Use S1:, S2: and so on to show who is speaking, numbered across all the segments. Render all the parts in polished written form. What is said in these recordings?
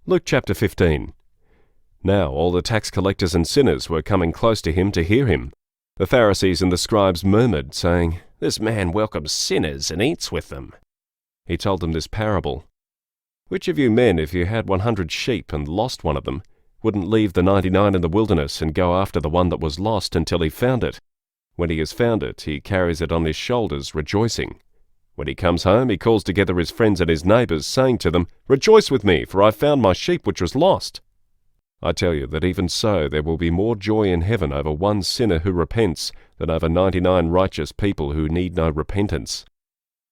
S1: Luke chapter 15. Now all the tax collectors and sinners were coming close to him to hear him. The Pharisees and the scribes murmured, saying, "This man welcomes sinners and eats with them." He told them this parable. Which of you men, if you had 100 sheep and lost one of them, wouldn't leave the 99 in the wilderness and go after the one that was lost until he found it? When he has found it, he carries it on his shoulders, rejoicing. When he comes home, he calls together his friends and his neighbours, saying to them, "Rejoice with me, for I found my sheep which was lost." I tell you that even so there will be more joy in heaven over one sinner who repents than over 99 righteous people who need no repentance.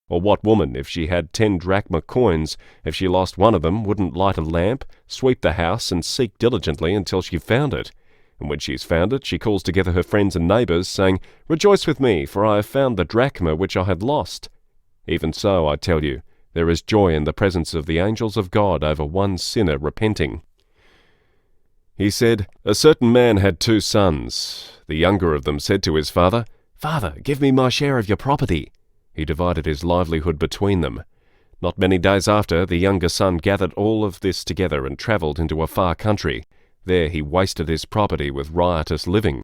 S1: Or what woman, if she had 10 drachma coins, if she lost one of them, wouldn't light a lamp, sweep the house, and seek diligently until she found it? And when she's found it, she calls together her friends and neighbours, saying, "Rejoice with me, for I have found the drachma which I had lost." Even so, I tell you, there is joy in the presence of the angels of God over one sinner repenting. He said, "A certain man had 2 sons. The younger of them said to his father, 'Father, give me my share of your property.' He divided his livelihood between them. Not many days after, the younger son gathered all of this together and travelled into a far country. There he wasted his property with riotous living.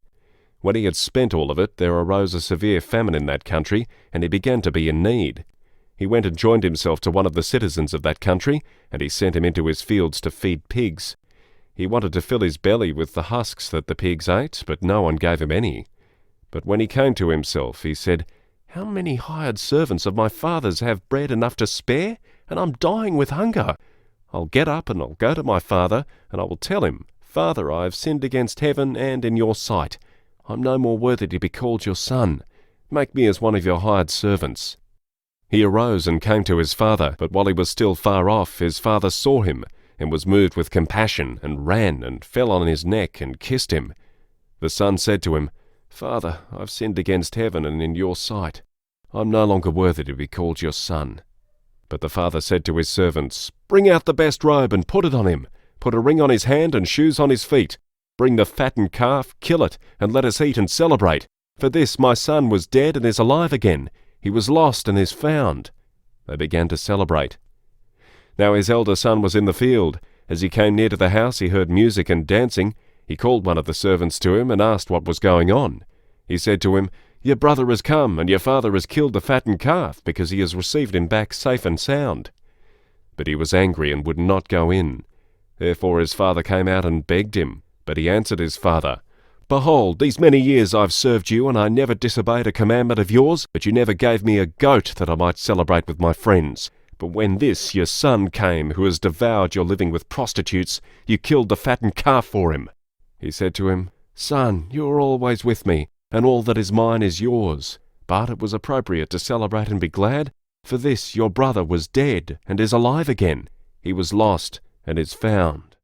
S1: When he had spent all of it, there arose a severe famine in that country, and he began to be in need. He went and joined himself to one of the citizens of that country, and he sent him into his fields to feed pigs. He wanted to fill his belly with the husks that the pigs ate, but no one gave him any. But when he came to himself, he said, 'How many hired servants of my father's have bread enough to spare, and I'm dying with hunger? I'll get up and I'll go to my father, and I will tell him, Father, I have sinned against heaven and in your sight. I'm no more worthy to be called your son. Make me as one of your hired servants.' He arose and came to his father, but while he was still far off, his father saw him, and was moved with compassion, and ran, and fell on his neck, and kissed him. The son said to him, 'Father, I've sinned against heaven and in your sight. I'm no longer worthy to be called your son.' But the father said to his servants, 'Bring out the best robe and put it on him. Put a ring on his hand and shoes on his feet. Bring the fattened calf, kill it, and let us eat and celebrate. For this my son was dead and is alive again. He was lost and is found.' They began to celebrate. Now his elder son was in the field. As he came near to the house, he heard music and dancing. He called one of the servants to him and asked what was going on. He said to him, 'Your brother has come, and your father has killed the fattened calf, because he has received him back safe and sound.' But he was angry and would not go in. Therefore his father came out and begged him. But he answered his father, 'Behold, these many years I've served you, and I never disobeyed a commandment of yours, but you never gave me a goat that I might celebrate with my friends. But when this your son came, who has devoured your living with prostitutes, you killed the fattened calf for him.' He said to him, 'Son, you are always with me, and all that is mine is yours. But it was appropriate to celebrate and be glad, for this your brother was dead and is alive again. He was lost and is found.'